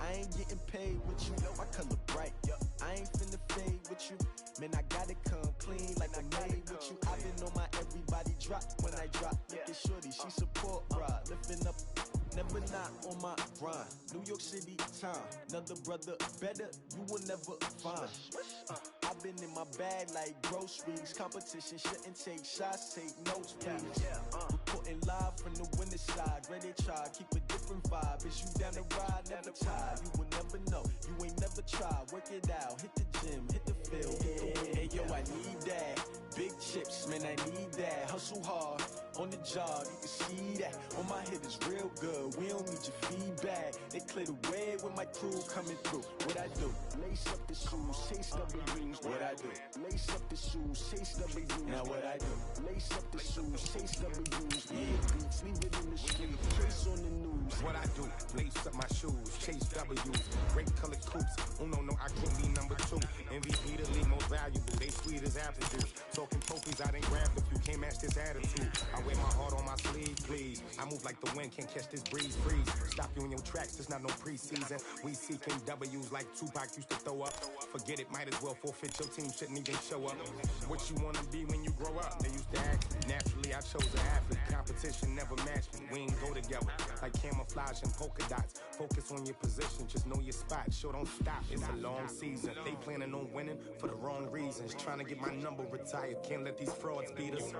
I ain't getting paid with you, my color bright. I ain't finna fade with you. Man, I gotta come clean like I made with you. I've been on my everybody drop when I drop. Look at shorty, she support ride. Lifting up, never not on my grind. New York City time, another brother better, you will never find. I've been in my bag like groceries. Competition shouldn't take shots, take notes, please. Reporting live from the winter side. Ready to try, keep a different vibe. Is you down the ride, never tired. You will never know, you ain't never tried. Work it out, hit the gym, hit the field, hit the win. Hey yo, I need that. Big chips, man, I need that. Hustle hard, on the job, you can see that. On my head is real good, we don't need your feedback. They clear the way when my crew coming through. What I do? Lace up the shoes, chase W's. What I do? Lace up the shoes, chase W's. Now what I do? Lace up the shoes, chase W's. Yeah, beats, leave it in the street, case on the news. What I do? Lace up my shoes, chase W's. Great colored coops, no, I can't be number 2. MVP the league most valuable, they sweet as apple juice. Talking trophies, I didn't grab the few, can't match this attitude. I wear my heart on my sleeve, please. I move like the wind, can't catch this breeze, freeze. Stop you in your tracks, there's not no preseason. We seeking W's like Tupac used to throw up. Forget it, might as well forfeit, your team shouldn't even show up. What you wanna be when you grow up? They used to ask me. Naturally, I chose an athlete. Competition never matched me. We ain't go together like camouflage and polka dots. Focus on your position, just know your spot. Sure, don't stop, it's a long season. They planning on winning for the wrong reasons. Trying to get my number retired, can't let these frauds beat us.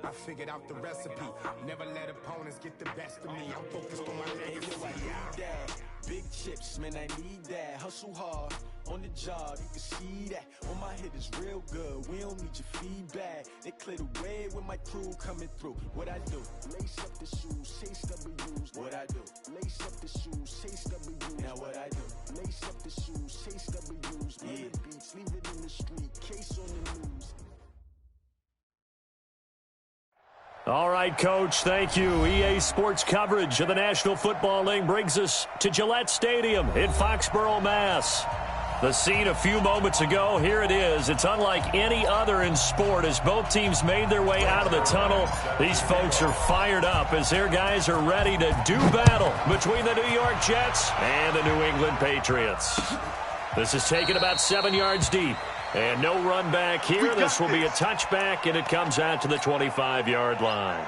I figured out the recipe. Never let opponents get the best of me. I'm focused on my legacy. I need that. Big chips, man, I need that. Hustle hard, on the job, you can see that. On my head is real good, we don't need your feedback. They clear the way when my crew coming through. What I do? Lace up the shoes, chase W's. What I do? Lace up the shoes, chase W's. Now what I do? Lace up the shoes, chase W's. Yeah, beats, leave it in the street, case on the news. All right, Coach, thank you. EA Sports coverage of the National Football League brings us to Gillette Stadium in Foxborough, Mass. The scene a few moments ago, here it is. It's unlike any other in sport as both teams made their way out of the tunnel. These folks are fired up as their guys are ready to do battle between the New York Jets and the New England Patriots. This is taken about 7 yards deep. And no run back here. This will be a touchback, and it comes out to the 25-yard line.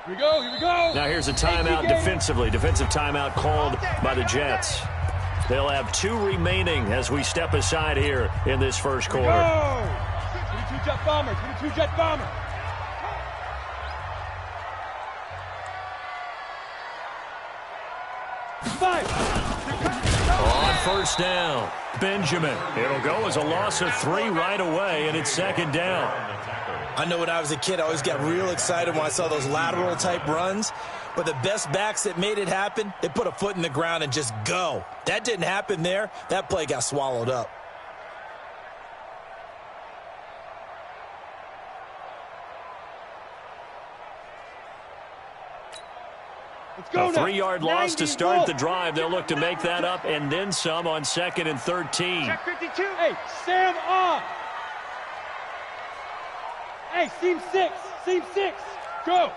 Here we go. Now here's a timeout defensively. Defensive timeout called by the Jets. They'll have 2 remaining as we step aside here in this first quarter. 22 Jet Bomber, 22 Jet Bomber. On first down, Benjamin. It'll go as a loss of 3 right away, and it's second down. I know when I was a kid, I always got real excited when I saw those lateral-type runs. But the best backs that made it happen, they put a foot in the ground and just go. That didn't happen there. That play got swallowed up. Let's go A 3-yard loss to start the drive. They'll look to make that up and then some on 2nd and 13. Check 52. Hey, Sam off. Hey, seam 6. Seam 6. Go.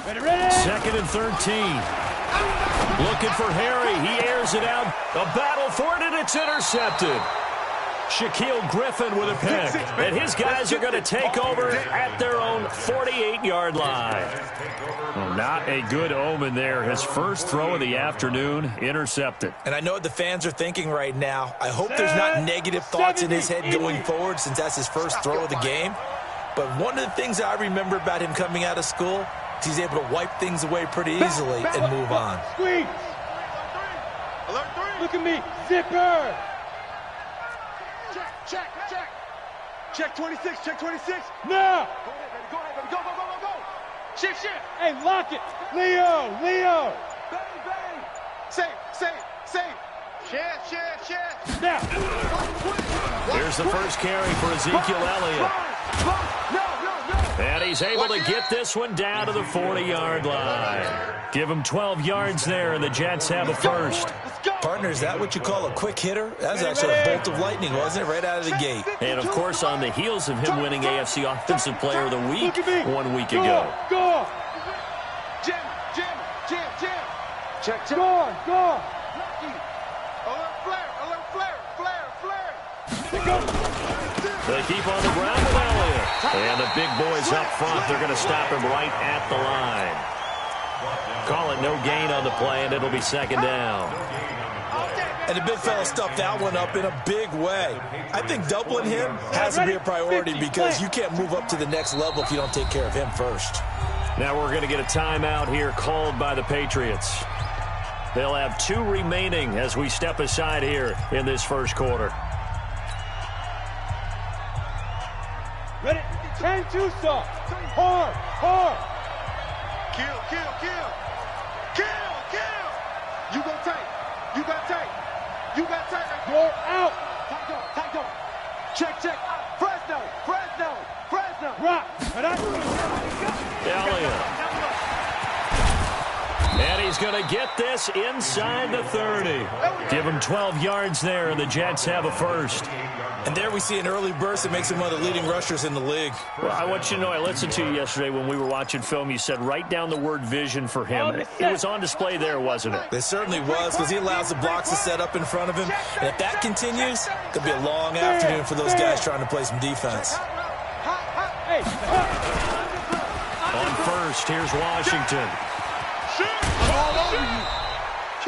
Ready. 2nd and 13. Looking for Harry. He airs it out. A battle for it, and it's intercepted. Shaquille Griffin with a pick. And his guys are going to take over at their own 48-yard line. Well, not a good omen there. His first throw of the afternoon intercepted. And I know what the fans are thinking right now. I hope there's not negative thoughts in his head going forward since that's his first throw of the game. But one of the things I remember about him coming out of school is he's able to wipe things away pretty easily and move on. Squeeze. Look at me. Zipper. Check 26, check 26. Now. Go ahead, baby. Go. Shift. Hey, lock it. Leo. Bang. Save. Here's the first carry for Ezekiel Elliott. And he's able to get this one down to the 40-yard line. Give him 12 yards there, and the Jets have a first. Partner, is that what you call a quick hitter? That was actually a bolt of lightning, wasn't it? Right out of the gate. And, of course, on the heels of him winning AFC Offensive Player of the Week 1 week ago. Go! Jim! Check. Go! They keep on the ground with Elliott. And the big boys up front, they're going to stop him right at the line. Call it no gain on the play, and it'll be second down. And the big fella stuffed that one up in a big way. I think doubling him has to be a priority because you can't move up to the next level if you don't take care of him first. Now we're going to get a timeout here called by the Patriots. They'll have 2 remaining as we step aside here in this first quarter. Ready? 10-2 stop. Hard. Kill. You got tight. You're out. Tight go. Check. Fresno. Rock. Elliott. And he's going to get this inside the 30. Give him 12 yards there, and the Jets have a first. And there we see an early burst that makes him one of the leading rushers in the league. Well, I want you to know, I listened to you yesterday when we were watching film. You said write down the word vision for him. It was on display there, wasn't it? It certainly was, because he allows the blocks to set up in front of him. And if that continues, it could be a long afternoon for those guys trying to play some defense. On first, here's Washington.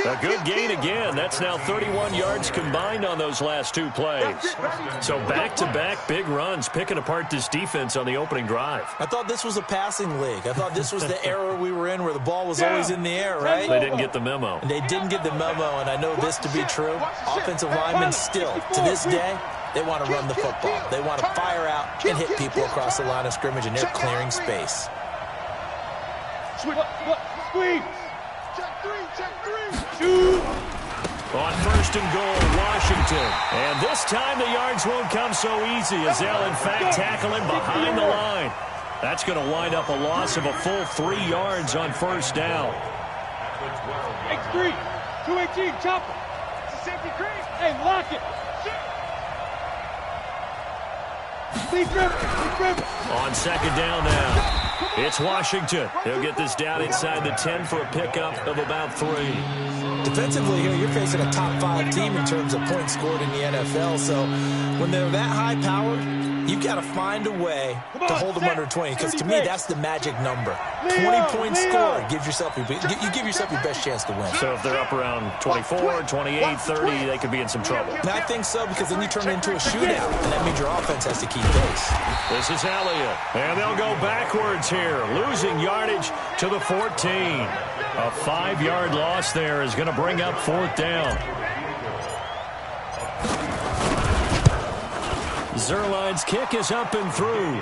A good gain again. That's now 31 yards combined on those last 2 plays. So back-to-back big runs, picking apart this defense on the opening drive. I thought this was a passing league. I thought this was the era we were in where the ball was always in the air, right? They didn't get the memo. And they didn't get the memo, and I know this to be true. Offensive linemen still, to this day, they want to run the football. They want to fire out and hit people across the line of scrimmage, and they're clearing space. Squeeze. Check three. Shoot. On first and goal, Washington. And this time the yards won't come so easy as they'll, in fact, tackle him behind the line. That's going to wind up a loss of a full 3 yards on first down. X3. 218. Chopper. It's a safety crease. Hey, lock it. Please grip. On second down now. It's Washington. They'll get this down inside the 10 for a pickup of about 3. Defensively here, you're facing a top 5 team in terms of points scored in the NFL. So when they're that high-powered, you've got to find a way to hold them under 20. Because to me, that's the magic number. 20 points scored gives yourself you give yourself your best chance to win. So if they're up around 24, 28, 30, they could be in some trouble. And I think so, because then you turn it into a shootout, and that means your offense has to keep pace. This is Elliott, and they'll go backwards here, losing yardage to the 14. A 5-yard loss there is going to bring up fourth down. Zerline's kick is up and through.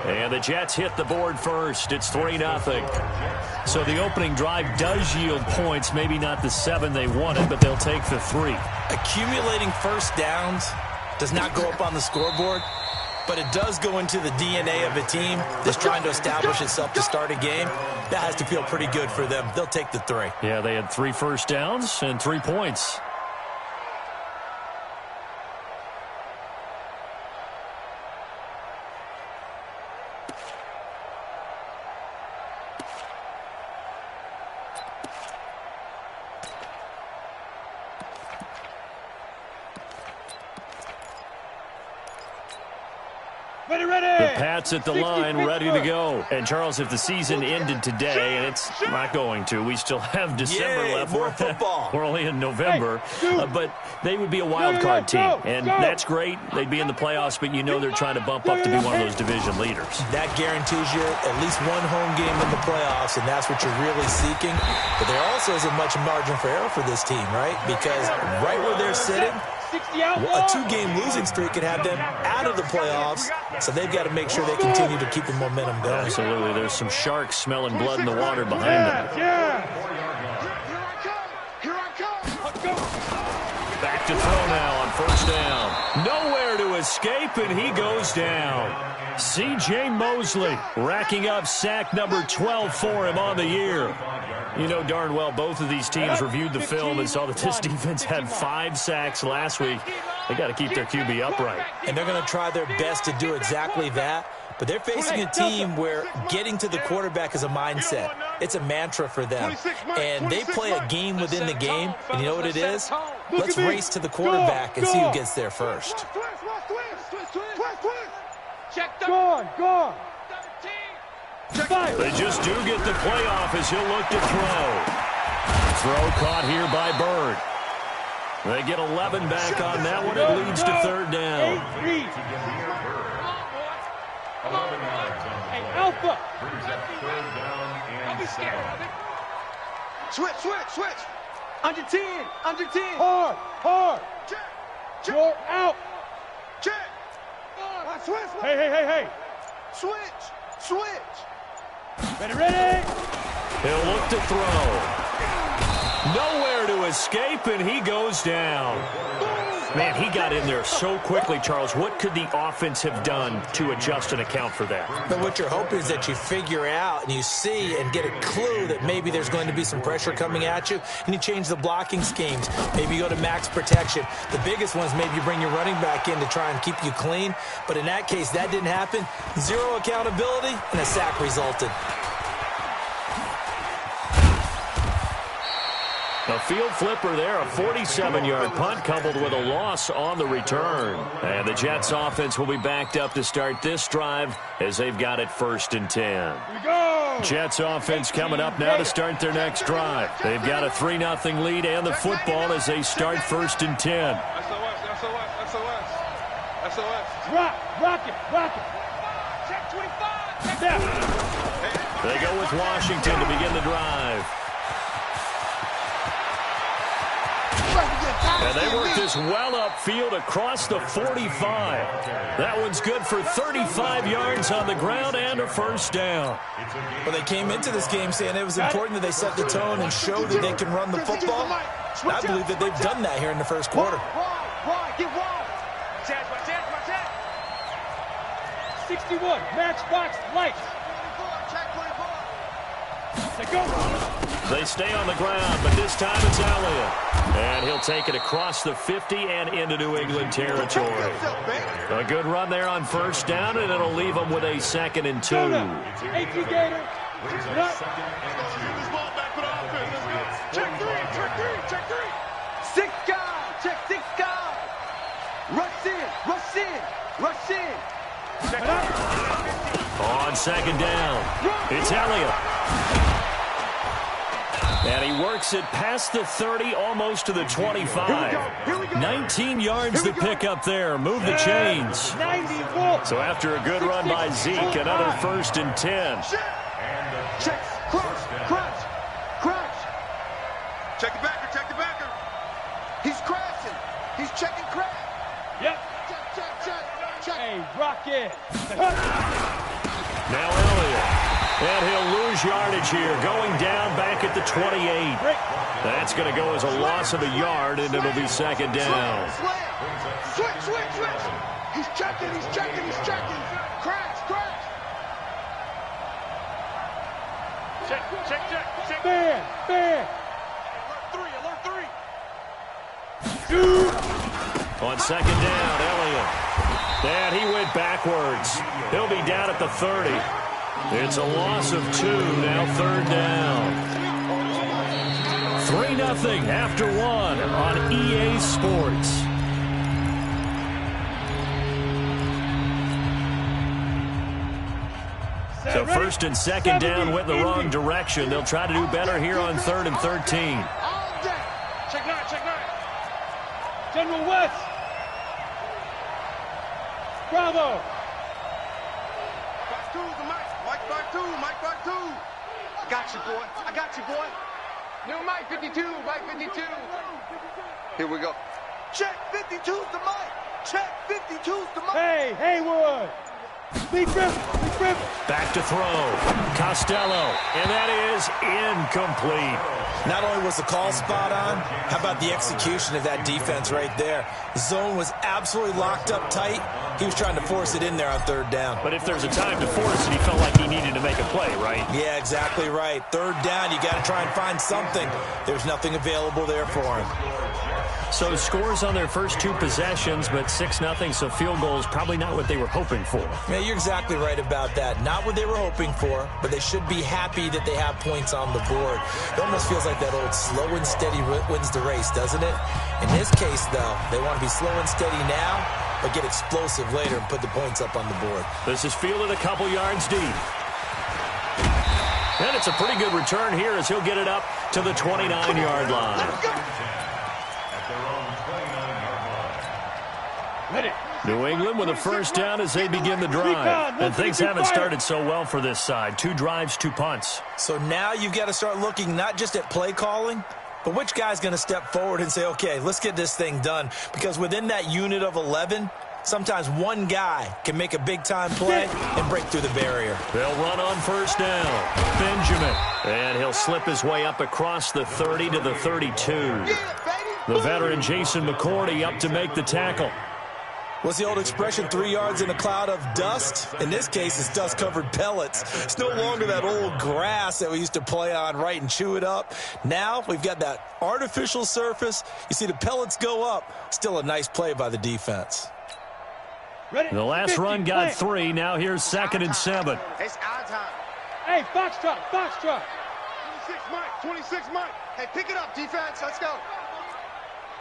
And the Jets hit the board first. It's 3-0. So the opening drive does yield points. Maybe not the 7 they wanted, but they'll take the 3. Accumulating first downs does not go up on the scoreboard, but it does go into the DNA of a team that's trying to establish itself to start a game. That has to feel pretty good for them. They'll take the 3. Yeah, they had 3 first downs and 3 points. The Pats at the line, ready to go. And, Charles, if the season ended today, and it's not going to, we still have December left. More football. We're only in November. But they would be a wild card team. And that's great. They'd be in the playoffs, but you know they're trying to bump up to be one of those division leaders. That guarantees you at least one home game in the playoffs, and that's what you're really seeking. But there also isn't much margin for error for this team, right? Because right where they're sitting, a 2-game losing streak could have them out of the playoffs, so they've got to make sure they continue to keep the momentum going. Absolutely. There's some sharks smelling blood in the water behind them. back to throw now on first down. Nowhere to escape, and he goes down. C.J. Mosley racking up sack number 12 for him on the year. You know darn well both of these teams reviewed the film and saw that this defense had 5 sacks last week. They got to keep their QB upright. And they're going to try their best to do exactly that. But they're facing a team where getting to the quarterback is a mindset. It's a mantra for them. And they play a game within the game. And you know what it is? Let's race to the quarterback and see who gets there first. Go. They just do get the playoff as he'll look to throw. Throw caught here by Bird. They get 11 back on that one. It leads to third down. Hey, Alpha. Don't be scared of it. Switch. Under 10. Hard. You're out. Check. Hey. Switch. Ready. He'll look to throw. Nowhere to escape, and he goes down. Man, he got in there so quickly, Charles. What could the offense have done to adjust and account for that? But what you're hoping is that you figure out and you see and get a clue that maybe there's going to be some pressure coming at you, and you change the blocking schemes. Maybe you go to max protection. The biggest one is maybe you bring your running back in to try and keep you clean. But in that case, that didn't happen. 0 accountability, and a sack resulted. A field flipper there, a 47-yard punt coupled with a loss on the return. And the Jets offense will be backed up to start this drive as they've got it 1st and 10. Jets offense coming up now to start their next drive. They've got a 3-0 lead and the football as they start 1st and 10. SOS. Rock it. Check 25. They go with Washington to begin the drive. And they work this well upfield across the 45. That one's good for 35 yards on the ground and a first down. Well, they came into this game saying it was important that they set the tone and show that they can run the football. And I believe that they've done that here in the first quarter. Get wide. Watch out. 61, matchbox lights. Check 24. They go. They stay on the ground, but this time it's Elliott. And he'll take it across the 50 and into New England territory. A good run there on first down, and it'll leave them with a 2nd and 2. Check three. 6 guys. Check 6 guys. Rush in. On 2nd down, it's Elliott. And he works it past the 30, almost to the 25. 19 yards to pick up there. Move the chains. So after a good run by Zeke, another 1st and 10. Check. Crouch. Check the backer. He's crashing. He's checking crash. Yep. Check. Hey, rock it. Now Elliott. And he'll lose yardage here, going down back at the 28. That's going to go as a loss of a yard, and it'll be 2nd down. Switch. He's checking. Crash. Check. Man. Alert 3. On 2nd down, Elliott. And he went backwards. He'll be down at the 30. It's a loss of 2, now 3rd down. 3-0 after 1 on EA Sports. So 1st and 2nd down went in the wrong direction. They'll try to do better here on 3rd and 13. Check 9. General West. Bravo. Mike 2. I got you, boy. New Mike 52. Here we go. Check 52's the Mike. Check 52's the Mike. Hey, Haywood. Be careful. Back to throw. Costello. And that is incomplete. Not only was the call spot on, how about the execution of that defense right there? The zone was absolutely locked up tight. He was trying to force it in there on third down. But if there's a time to force it, he felt like he needed to make a play, right? Yeah, exactly right. Third down, you got to try and find something. There's nothing available there for him. So scores on their first two possessions, but 6-0, so field goals probably not what they were hoping for. Yeah, you're exactly right about that. Not what they were hoping for, but they should be happy that they have points on the board. It almost feels like that old slow and steady wins the race, doesn't it? In this case, though, they want to be slow and steady now, but get explosive later and put the points up on the board. This is fielded a couple yards deep. And it's a pretty good return here as he'll get it up to the 29-yard line. New England with a first down as they begin the drive. And things haven't started so well for this side. 2 drives, 2 punts. So now you've got to start looking not just at play calling, but which guy's going to step forward and say, okay, let's get this thing done. Because within that unit of 11, sometimes one guy can make a big-time play and break through the barrier. They'll run on first down. Benjamin. And he'll slip his way up across the 30 to the 32. The veteran Jason McCourty up to make the tackle. What's the old expression, 3 yards in a cloud of dust? In this case, it's dust-covered pellets. It's no longer that old grass that we used to play on, right, and chew it up. Now we've got that artificial surface. You see the pellets go up. Still a nice play by the defense. The last run got 3. Now here's 2nd and 7. It's our time. Hey, Foxtrot, Foxtrot. 26 Mike. Hey, pick it up, defense. Let's go.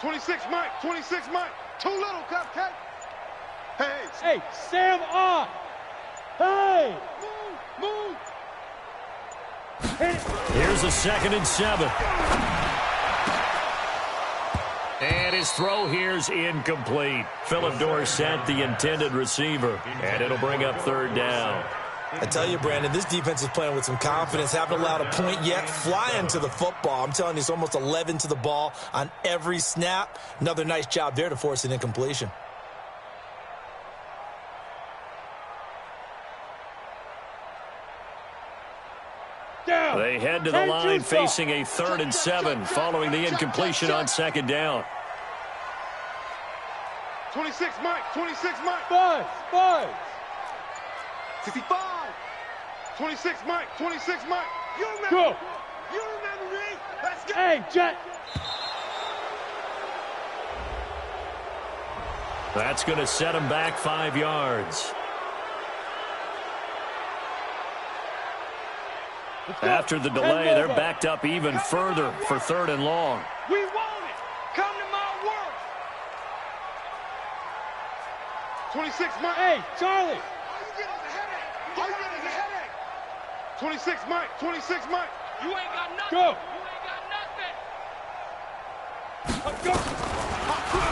26 Mike. Too little, Cupcake. Hey, Sam on. Hey. Move. Here's a 2nd and 7. And his throw here's incomplete. Philip Dorsett, the intended receiver. And it'll bring up 3rd down. I tell you, Brandon, this defense is playing with some confidence. Haven't allowed a point yet. Flying to the football. I'm telling you, it's almost 11 to the ball on every snap. Another nice job there to force an incompletion. They head to the line facing a 3rd and 7 following the incompletion on 2nd down. 26 Mike. 5. 55. 26 Mike. You remember? Go. You remember me? Let's go. Hey, Jet. That's going to set him back 5 yards. After the delay, they're backed up even further for 3rd and long. We want it. Come to my work. 26 Mike. Hey, Charlie. All you get is a headache. 26 Mike. You ain't got nothing. Go.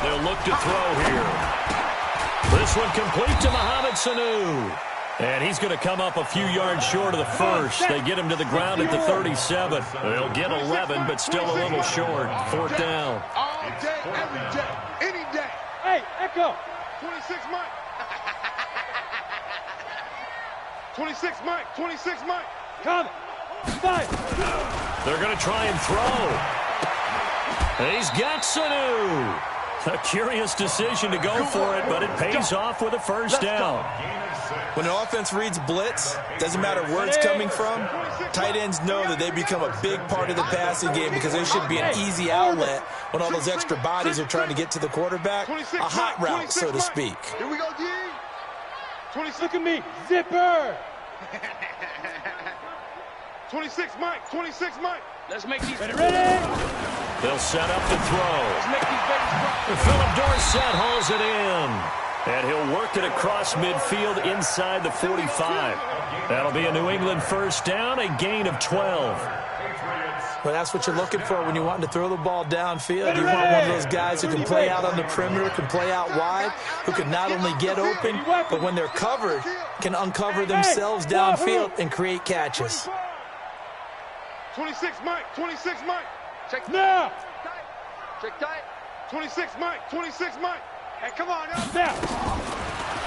They'll look to throw here. This one complete to Mohamed Sanu. And he's going to come up a few yards short of the first. They get him to the ground at the 37. They'll get 11, but still a little short. 4th down. All day, every day, any day. Hey, Echo. 26 Mike. 26 Mike. Come. 5. They're going to try and throw. He's got Sanu. A curious decision to go for it, but it pays off with a first down. When an offense reads blitz, doesn't matter where it's coming from, tight ends know that they become a big part of the passing game because there should be an easy outlet when all those extra bodies are trying to get to the quarterback. A hot route, so to speak. Here we go, D. Look at me. Zipper. 26 Mike. Let's make these. Ready? They'll set up to throw. Let's make these babies cry. Philip Dorsett hauls it in. And he'll work it across midfield inside the 45. That'll be a New England first down, a gain of 12. Well, that's what you're looking for when you're wanting to throw the ball downfield. You want one of those guys who can play out on the perimeter, can play out wide, who can not only get open, but when they're covered, can uncover themselves downfield and create catches. 26 Mike. Check now. Check tight. 26 Mike. Hey, come on, up. Now.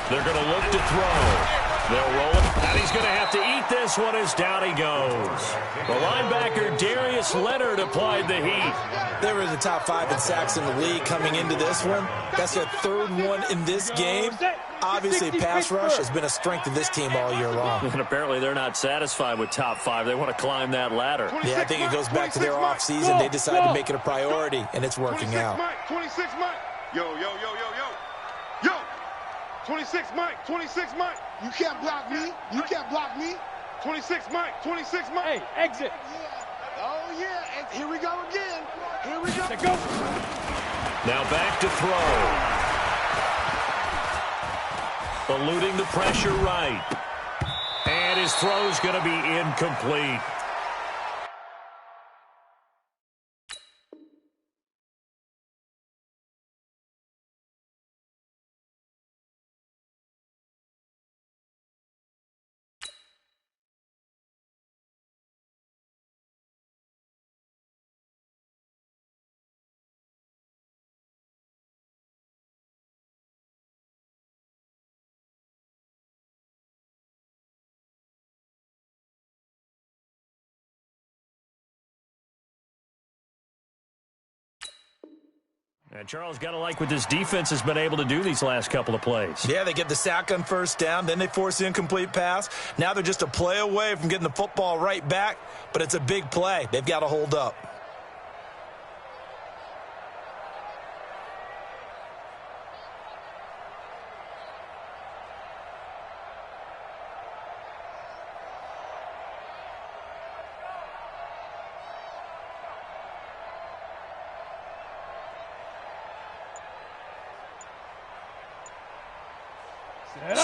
They're going to look to throw. They'll roll it, and he's going to have to eat this one as down he goes. The linebacker, Darius Leonard, applied the heat. They were in the top 5 in sacks in the league coming into this one. That's their 3rd one in this game. Obviously, pass rush has been a strength of this team all year long. And apparently they're not satisfied with top 5. They want to climb that ladder. Yeah, I think it goes back to their offseason. They decided to make it a priority, and it's working out. 26 Mike. Yo. 26 Mike. 26 Mike. You can't block me. You can't block me. 26 Mike. 26 Mike. Hey, exit. Oh, yeah. And here we go again. Here we go. Go. Now back to throw. Eluding the pressure right. And his throw's going to be incomplete. And Charles, got to like what this defense has been able to do these last couple of plays. Yeah, they get the sack on first down, then they force the incomplete pass. Now they're just a play away from getting the football right back, but it's a big play. They've got to hold up.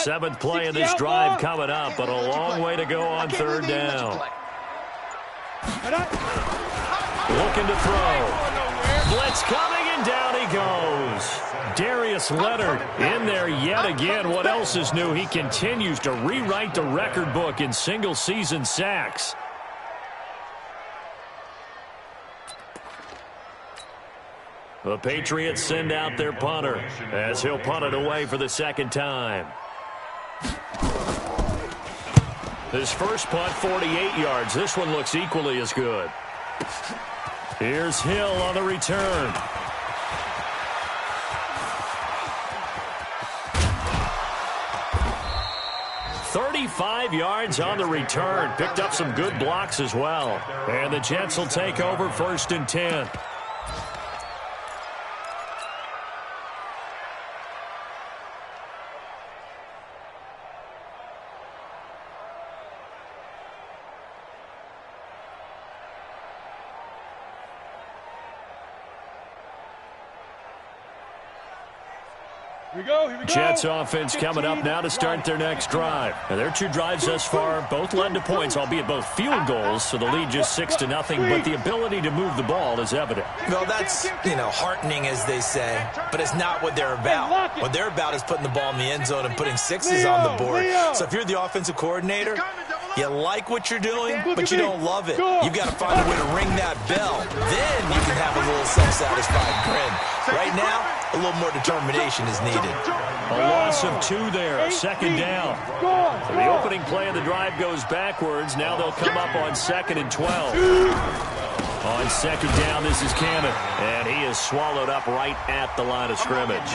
Seventh play of this drive coming up, but a long way to go on 3rd down. Looking to throw. Blitz coming, and down he goes. Darius Leonard in there yet again. What else is new? He continues to rewrite the record book in single-season sacks. The Patriots send out their punter as he'll punt it away for the 2nd time. His first punt, 48 yards. This one looks equally as good. Here's Hill on the return. "35 yards on the return. Picked up some good blocks as well. And the Jets will take over 1st and 10. Here we go. Jets offense coming up now to start their next drive. Now, their 2 drives thus far both led to points, albeit both field goals, so the lead just 6-0, but the ability to move the ball is evident. Well, that's, heartening, as they say, but it's not what they're about. What they're about is putting the ball in the end zone and putting 6s on the board. So if you're the offensive coordinator, you like what you're doing, but you don't love it. You've got to find a way to ring that bell. Then you can have a little self-satisfied grin. Right now, a little more determination is needed. A loss of 2 there, 2nd down. So the opening play of the drive goes backwards. Now they'll come up on 2nd and 12. On 2nd down, this is Cannon, and he is swallowed up right at the line of scrimmage.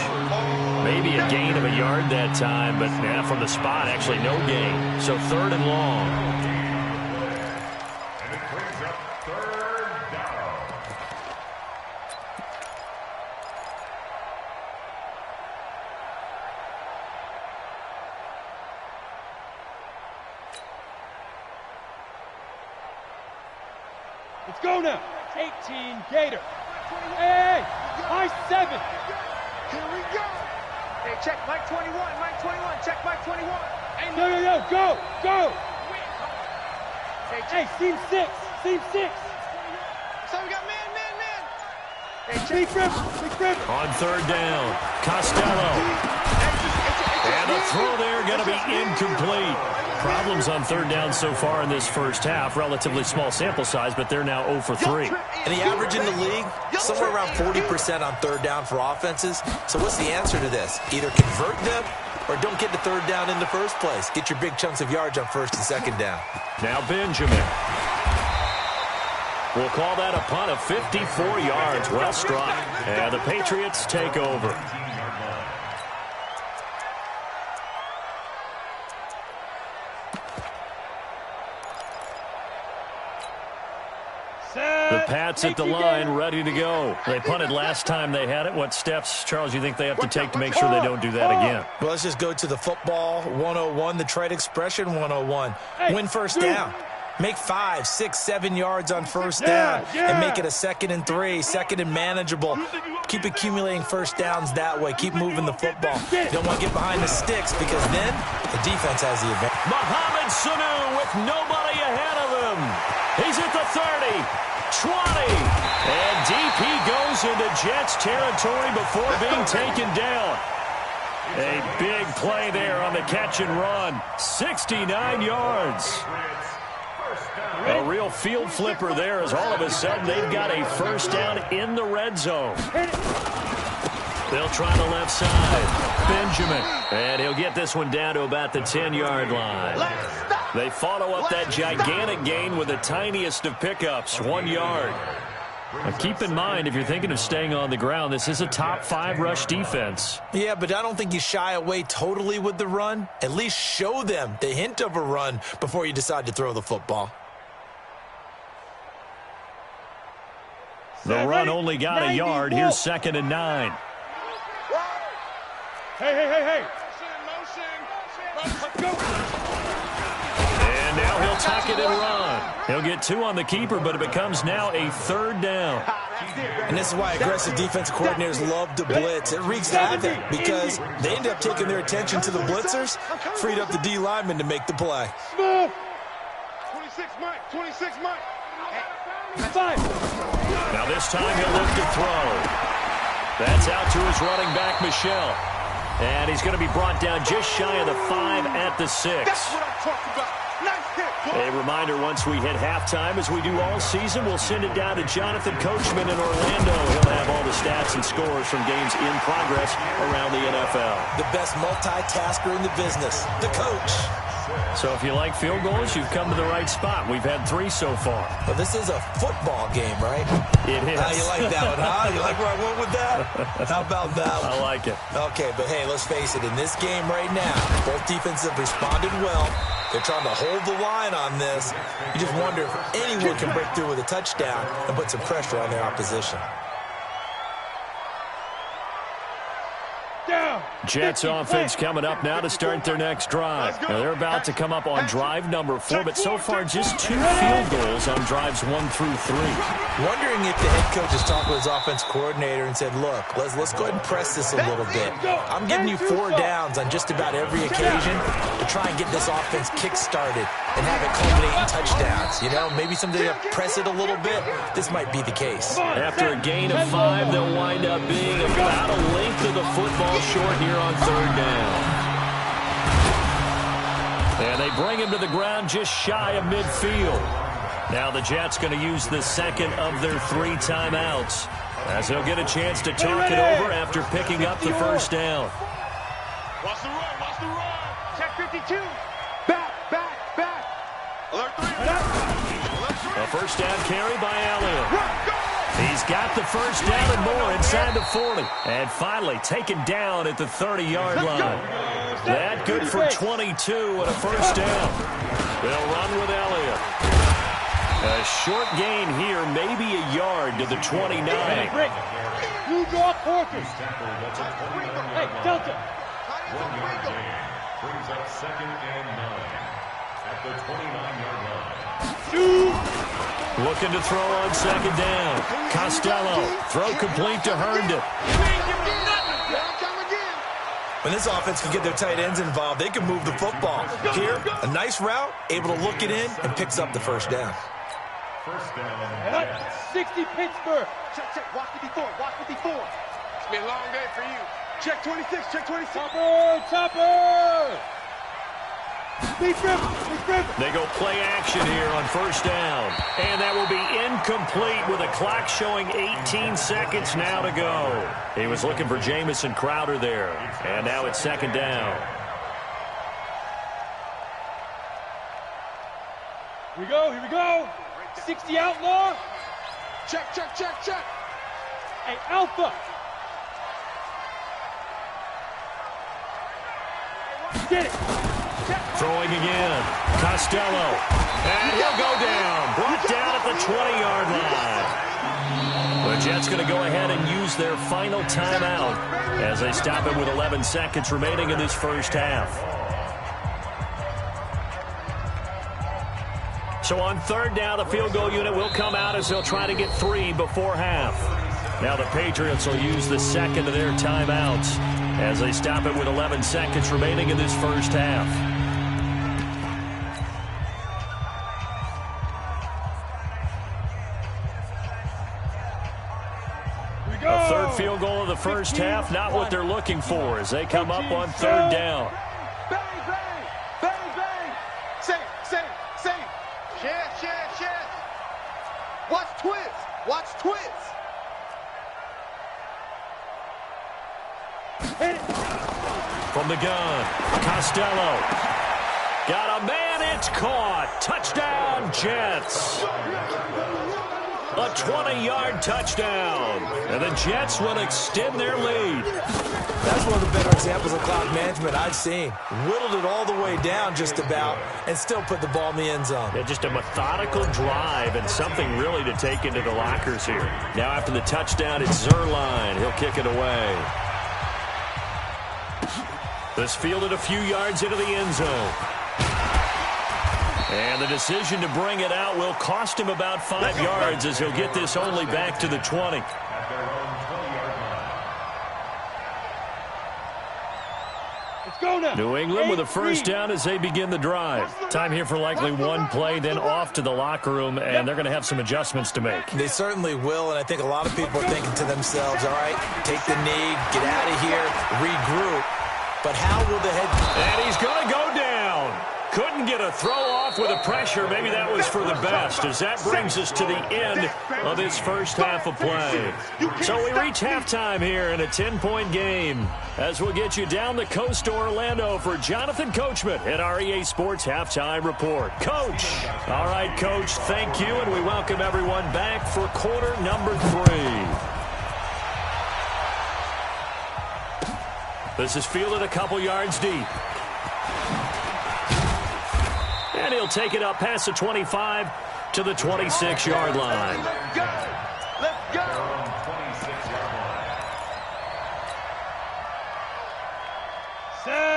Maybe a gain of a yard that time, but from the spot, actually no gain. So 3rd and long. Let's go now. 18 Gator. Hey, high 7. Here we go. Hey, check Mike 21. Mike 21. Check Mike 21. Hey, Yo. Go. Hey, seam 6. So we got man. Hey, check. Big River. On 3rd down, Costello. And the throw there going to be incomplete. Problems on 3rd down so far in this first half. Relatively small sample size, but they're now 0 for 3. And the average in the league, somewhere around 40% on 3rd down for offenses. So what's the answer to this? Either convert them or don't get the third down in the first place. Get your big chunks of yards on first and second down. Now Benjamin. We'll call that a punt of 54 yards. Well struck. And the Patriots take over. The Pats at the line, ready to go. They punted last time they had it. What steps, Charles, you think they have to take to make sure they don't do that again? Well, let's just go to the football 101, the trade expression 101. Win first down. Make 5, 6, 7 yards on first down and make it a 2nd and 3, 2nd and manageable. Keep accumulating first downs that way. Keep moving the football. You don't want to get behind the sticks because then the defense has the advantage. Mohamed Sanu with nobody ahead of him. He's at the 30, 20, and DP goes into Jets territory before being taken down. A big play there on the catch and run. 69 yards. A real field flipper there as all of a sudden they've got a first down in the red zone. They'll try the left side. Benjamin. And he'll get this one down to about the 10-yard line. They follow up that gigantic gain with the tiniest of pickups, 1 yard. Now keep in mind, if you're thinking of staying on the ground, this is a top 5 rush defense. Yeah, but I don't think you shy away totally with the run. At least show them the hint of a run before you decide to throw the football. The run only got a yard. Here's 2nd and 9. Hey. And now he'll tuck it and run. He'll get 2 on the keeper, but it becomes now a 3rd down. And this is why aggressive defense coordinators love to blitz. It wreaks havoc because they end up taking their attention to the blitzers, freed up the D lineman to make the play. 26 Mike, 26 Mike. Now this time he'll look to throw. That's out to his running back, Michel. And he's going to be brought down just shy of the 5 at the 6. That's what I'm talking about. Nice hit, boy. A reminder, once we hit halftime, as we do all season, we'll send it down to Jonathan Coachman in Orlando. He'll have all the stats and scores from games in progress around the NFL. The best multitasker in the business, the coach. So if you like field goals, you've come to the right spot. We've had 3 so far. Well, this is a football game, right? It is. How you like that one, huh? You like where I went with that? How about that one? I like it. Okay, but hey, let's face it. In this game right now, both defenses have responded well. They're trying to hold the line on this. You just wonder if anyone can break through with a touchdown and put some pressure on their opposition. Jets offense coming up now to start their next drive. Now they're about to come up on drive number 4, but so far just 2 field goals on drives 1 through 3. Wondering if the head coach has talked with his offense coordinator and said, look, let's go ahead and press this a little bit. I'm giving you 4 downs on just about every occasion to try and get this offense kick-started and have it culminate in touchdowns. You know, maybe someday to press it a little bit. This might be the case. After a gain of 5, they'll wind up being about a length of the football short here on 3rd down. And they bring him to the ground just shy of midfield. Now the Jets going to use the 2nd of their 3 timeouts, as they'll get a chance to talk it over after picking up the 1st down. Watch the run, watch the run. Check 52. Back. Alert 3. A 1st down carry by Elliott. He's got the 1st down and more inside the 40. And finally taken down at the 30-yard line. That good for 22 and a 1st down. They'll run with Elliott. A short gain here, maybe a yard to the 29. New York horses. Hey, Delta. 1 yard gain brings up 2nd and 9 at the 29-yard line. Looking to throw on 2nd down. Costello, throw complete to Herndon. When this offense can get their tight ends involved, they can move the football. Here, a nice route, able to look it in, and picks up the 1st down. 1st down. 60 Pittsburgh. Check. Watch 54. It's going to be a long day for you. Check 26. Chopper. Deep dribble. They go play action here on 1st down. And that will be incomplete with a clock showing 18 seconds now to go. He was looking for Jamison Crowder there. And now it's 2nd down. Here we go, here we go. 60 outlaw. Check, check, check, check. Hey, Alpha. Get it. Throwing again. Costello. And he'll go down. Brought down at the 20-yard line. The Jets going to go ahead and use their final timeout as they stop it with 11 seconds remaining in this first half. So on third down, the field goal unit will come out as they'll try to get 3 before half. Now the Patriots will use the second of their timeouts as they stop it with 11 seconds remaining in this first half. A third field goal of the first half, not what they're looking for as they come up on third down. Bang, bang, bang, bang. Save. Chance. Watch twist. From the gun, Costello. Got a man, it's caught. Touchdown, Jets. A 20-yard touchdown. And the Jets will extend their lead. That's one of the better examples of clock management I've seen. Whittled it all the way down just about and still put the ball in the end zone. Yeah, just a methodical drive and something really to take into the lockers here. Now after the touchdown, it's Zerline. He'll kick it away. This fielded a few yards into the end zone. And the decision to bring it out will cost him about 5 yards as he'll get this only back to the 20. Let's go now. New England with a first down as they begin the drive. Time here for likely one play, then off to the locker room, and they're going to have some adjustments to make. They certainly will, and I think a lot of people are thinking to themselves, all right, take the knee, get out of here, regroup. But how will the head... And he's going to go down. Couldn't get a throw off with the pressure. Maybe that was for the best, as that brings us to the end of this first half of play. So we reach halftime here in a 10-point game, as we'll get you down the coast to Orlando for Jonathan Coachman at our EA Sports Halftime Report. Coach. All right, Coach, thank you, and we welcome everyone back for quarter number 3. This is fielded a couple yards deep. And he'll take it up past the 25 to the 26-yard line. Let's go.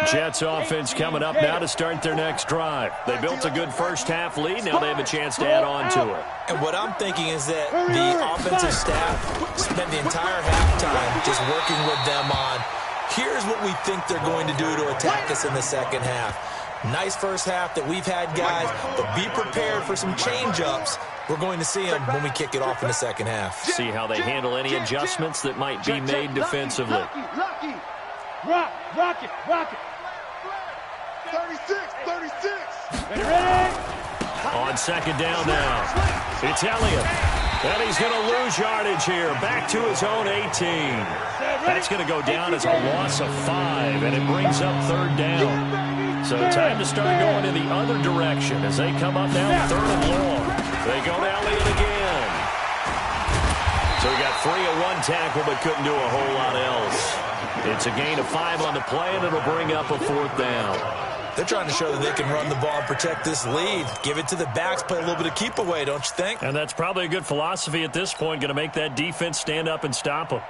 Jets offense coming up now to start their next drive. They built a good first half lead. Now they have a chance to add on to it. And what I'm thinking is that the offensive staff spent the entire halftime just working with them on, here's what we think they're going to do to attack us in the second half. Nice first half that we've had, guys, but be prepared for some change-ups. We're going to see them when we kick it off in the second half. See how they handle any adjustments that might be made defensively. Lucky. Rock it. 36. Ready? On second down now, it's Elliott. And he's going to lose yardage here, back to his own 18. That's going to go down as a loss of 5, and it brings up third down. So time to start going in the other direction as they come up now third and long. They go to Elliott again. So he got 3 on 1 tackle, but couldn't do a whole lot else. It's a gain of 5 on the play, and it'll bring up a 4th down. They're trying to show that they can run the ball and protect this lead. Give it to the backs, play a little bit of keep away, don't you think? And that's probably a good philosophy at this point, going to make that defense stand up and stop them.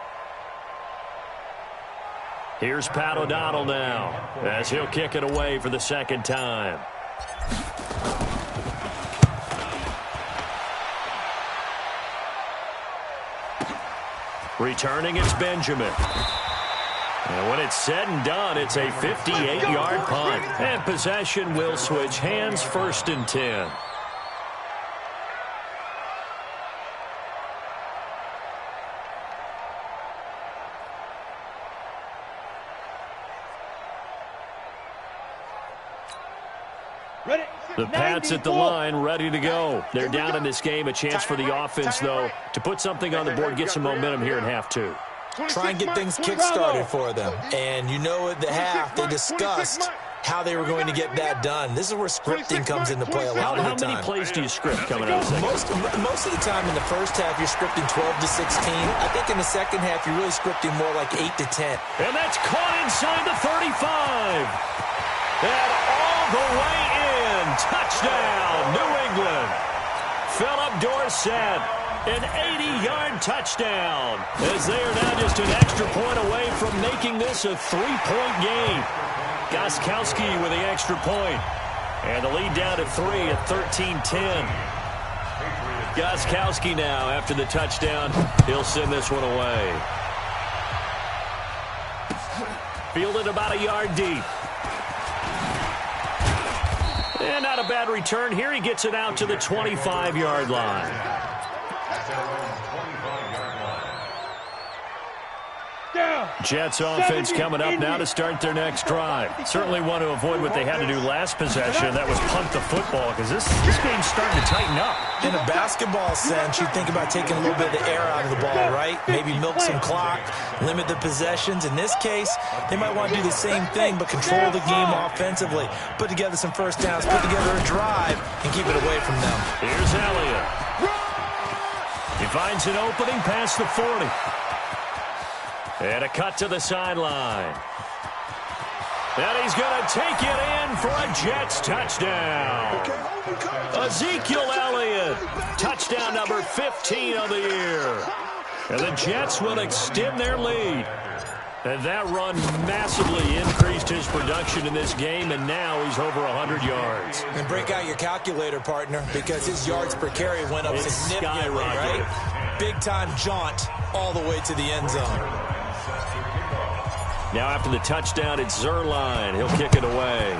Here's Pat O'Donnell now as he'll kick it away for the second time. Returning, it's Benjamin. And when it's said and done, it's a 58-yard punt. And possession will switch hands, 1st and 10. The Pats at the line, ready to go. They're down in this game. A chance for the offense, though, to put something on the board, get some momentum here in half 2. Try and get things kick-started for them. And you know at the half, they discussed how they were going to get that done. This is where scripting comes into play a lot of the time. How many plays do you script coming out of the second? Most of the time in the first half, you're scripting 12 to 16. I think in the second half, you're really scripting more like 8 to 10. And that's caught inside the 35. And all the way in. Touchdown, New England. Philip Dorsett, an 80-yard touchdown. As they are now just an extra point away from making this a 3-point game. Gostkowski with the extra point. And the lead down to 3 at 13-10. Gostkowski now after the touchdown. He'll send this one away. Fielded about a yard deep. And not a bad return. Here he gets it out to the 25-yard line. Jets offense coming up now to start their next drive. Certainly want to avoid what they had to do last possession. That was punt the football, because this game's starting to tighten up. In a basketball sense, you think about taking a little bit of the air out of the ball, right? Maybe milk some clock, limit the possessions. In this case, they might want to do the same thing, but control the game offensively. Put together some first downs, put together a drive, and keep it away from them. Here's Elliott. He finds an opening past the 40. And a cut to the sideline. And he's going to take it in for a Jets touchdown. Ezekiel Elliott, touchdown number 15 of the year. And the Jets will extend their lead. And that run massively increased his production in this game, and now he's over 100 yards. And break out your calculator, partner, because his yards per carry went up significantly, right? Big-time jaunt all the way to the end zone. Now after the touchdown, it's Zuerlein. He'll kick it away.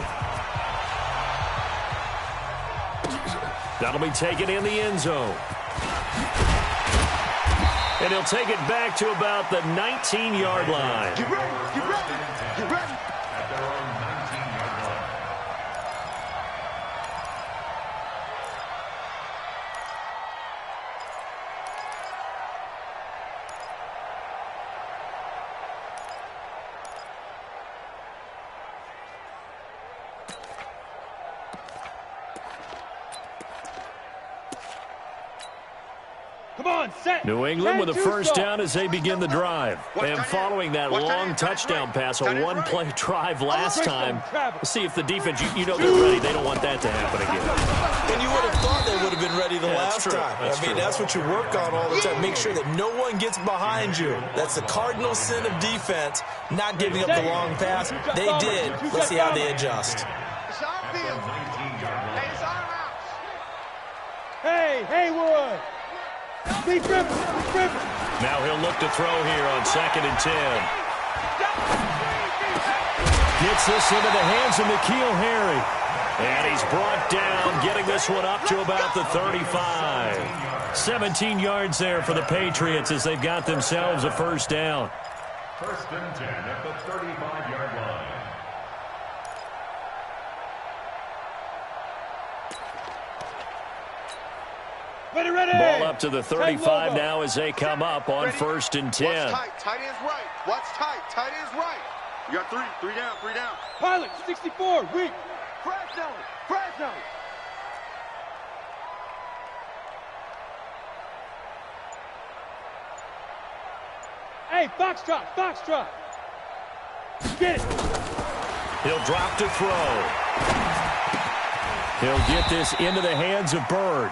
That'll be taken in the end zone. And he'll take it back to about the 19-yard line. Get ready, get ready, get ready. At their own 19-yard line. Come on, set. New England with a first down as they begin the drive. And following that long touchdown pass, a one-play drive last time. Let's see if the defense, you know they're ready. They don't want that to happen again. And you would have thought they would have been ready the last time. That's what you work on all the time. Make sure that no one gets behind you. That's the cardinal sin of defense, not giving up the long pass. They did. Let's see how they adjust. It's our field. Hey, it's our house. Hey, Haywood. Now he'll look to throw here on 2nd and 10. Gets this into the hands of N'Keal Harry. And he's brought down, getting this one up to about the 35. 17 yards there for the Patriots as they've got themselves a first down. 1st and 10 at the 35-yard line. Ready. Ball up to the 35 now as they come up on 1st and 10. What's tight? Tight end's right. What's tight? Tight end's right. You got three down. Pilot, 64, weak. Fresno. Hey, Foxtrot. Get it. He'll drop to throw. He'll get this into the hands of Bird.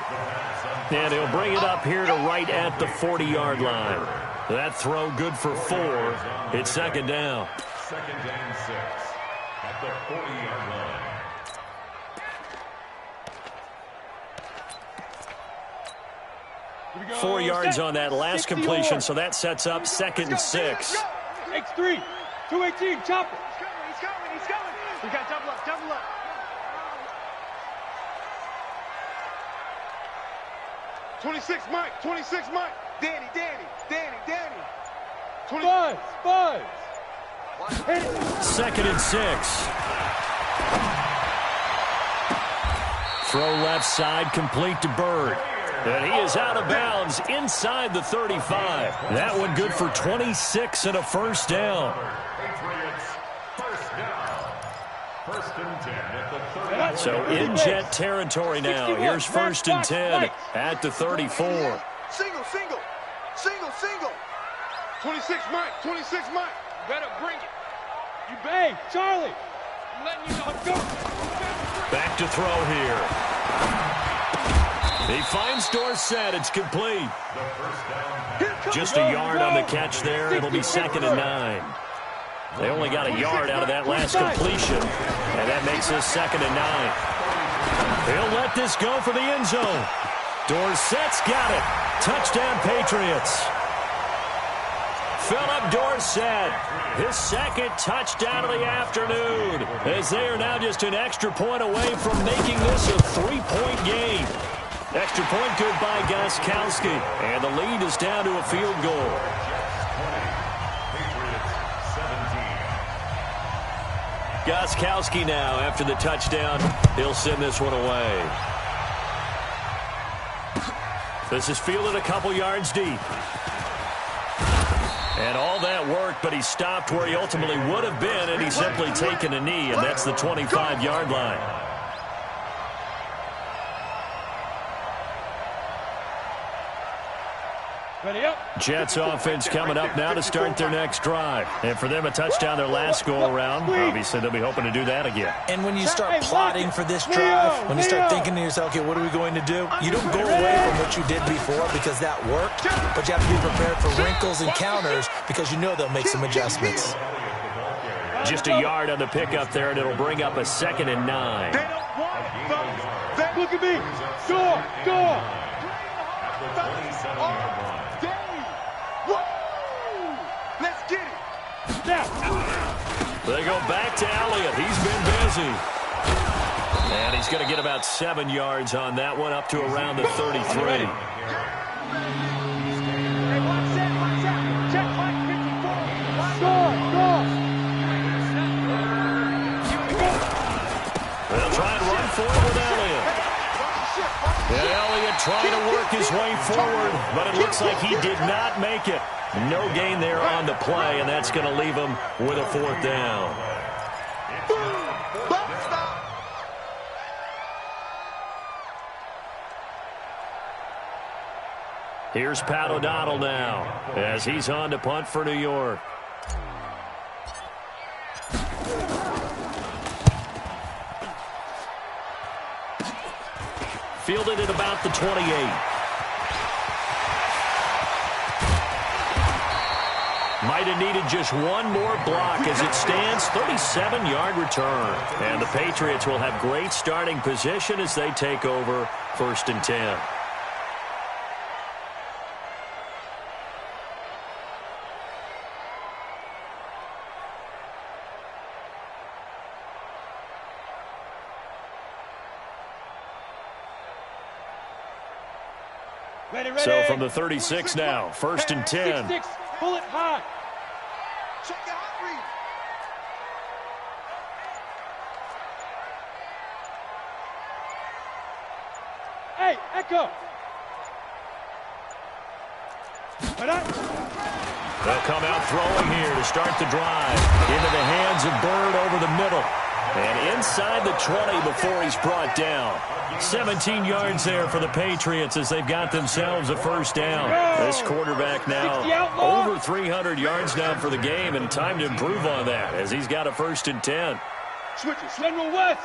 And he'll bring it up here to right at the 40-yard line. That throw good for 4. It's 2nd down. 2nd and 6 at the 40-yard line. 4 yards on that last completion, so that sets up 2nd and 6. X3, 218, chop it. He's coming. We got double up. 26 Mike. Danny. 25. Buzz. 2nd and 6. Throw left side, complete to Bird. And he is out of bounds inside the 35. That one good for 26 and a first down. Patriots, first down. First and 10 at the 30. So in Jet territory now. Here's first and 10 at the 34. Single, single. Single, single. 26 Mike, 26 Mike. Better bring it. You bang, Charlie. I'm letting you know. Go. Back to throw here. He finds Dorsett. It's complete. Just a yard on the catch there. It'll be 2nd and 9. They only got a yard out of that last completion, and that makes this 2nd and 9. He'll let this go for the end zone. Dorsett's got it. Touchdown, Patriots. Philip Dorsett, his 2nd touchdown of the afternoon, as they are now just an extra point away from making this a 3-point game. Extra point good by Gostkowski, and the lead is down to a field goal. Gostkowski now, after the touchdown, he'll send this one away. This is fielded a couple yards deep. And all that work, but he stopped where he ultimately would have been, and he's simply taken a knee, and that's the 25-yard line. Ready up. Jets offense coming up now to start their next drive. And for them, a touchdown their last go-around. Obviously, they'll be hoping to do that again. And when you start plotting for this drive, when you start thinking to yourself, okay, what are we going to do? You don't go away from what you did before because that worked, but you have to be prepared for wrinkles and counters because you know they'll make some adjustments. Just a yard on the pickup there, and it'll bring up a 2nd and 9. They don't want it. Look at me. Go, go. Let's get it. They go back to Elliott. He's been busy. And he's going to get about 7 yards on that one, up to around the 33. Hey, watch out. Check Mike 54. They'll try and run forward with Elliott. And Elliott trying to work his way forward, but it looks like he did not make it. No gain there on the play, and that's going to leave him with a 4th down. Here's Pat O'Donnell now, as he's on to punt for New York. Fielded at about the 28. Might have needed just one more block as it stands. 37-yard return. And the Patriots will have great starting position as they take over 1st and 10. Ready, ready. So from the 36 now, 1st and 10. 6, pull it high. Check the hot read. Hey, Echo. They'll come out throwing here to start the drive. Into the hands of Bird over the middle. And inside the 20 before he's brought down. 17 yards there for the Patriots as they've got themselves a 1st down. This quarterback now over 300 yards now for the game, and time to improve on that as he's got a 1st and 10. Switch it. General West.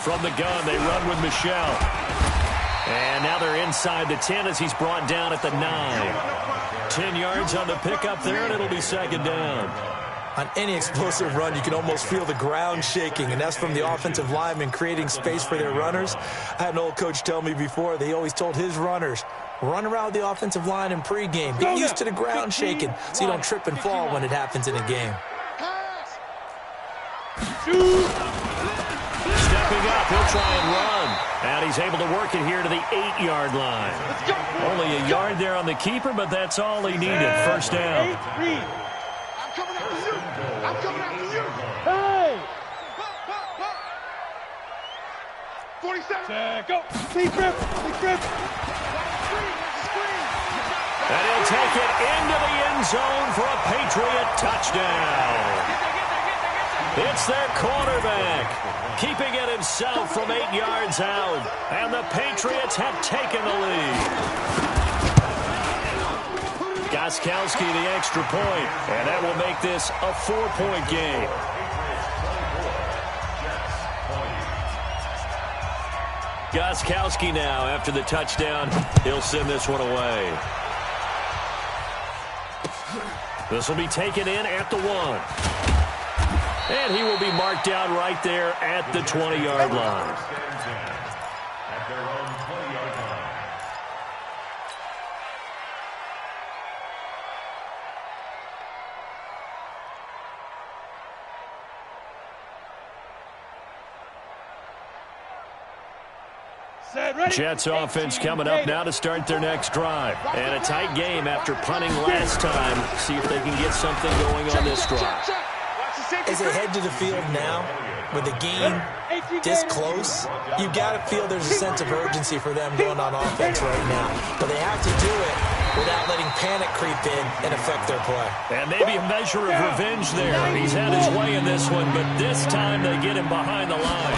From the gun, they run with Michelle. And now they're inside the 10 as he's brought down at the 9. 10 yards on the pickup there, and it'll be 2nd down. On any explosive run, you can almost feel the ground shaking, and that's from the offensive linemen creating space for their runners. I had an old coach tell me before, they always told his runners, run around the offensive line in pregame. Get used to the ground shaking so you don't trip and fall when it happens in a game. Stepping up, he'll try and run. And he's able to work it here to the 8-yard line. Only a yard there on the keeper, but that's all he needed. 1st down. I'm coming after you. I'm coming after you. Hey! 47. Go. Deep grip. Deep grip. And he'll take it into the end zone for a Patriot touchdown. It's their quarterback, keeping it himself from 8 yards out. And the Patriots have taken the lead. Gostkowski the extra point, and that will make this a 4-point game. Gostkowski now, after the touchdown, he'll send this one away. This will be taken in at the 1. And he will be marked down right there at the 20-yard line. At their own 20-yard line. Jets offense coming up now to start their next drive. And a tight game after punting last time. See if they can get something going on this drive. As they head to the field now, with the game this close, you've got to feel there's a sense of urgency for them going on offense right now. But they have to do it without letting panic creep in and affect their play. And maybe a measure of revenge there. He's had his way in this one, but this time they get him behind the line.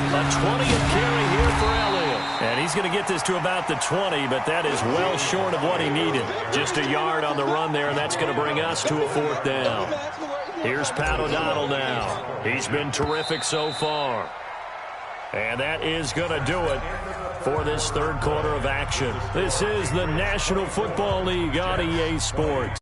A 20th carry here for Elliott. And he's going to get this to about the 20, but that is well short of what he needed. Just a yard on the run there, and that's going to bring us to a 4th down. Here's Pat O'Donnell now. He's been terrific so far. And that is going to do it for this third quarter of action. This is the National Football League on EA Sports.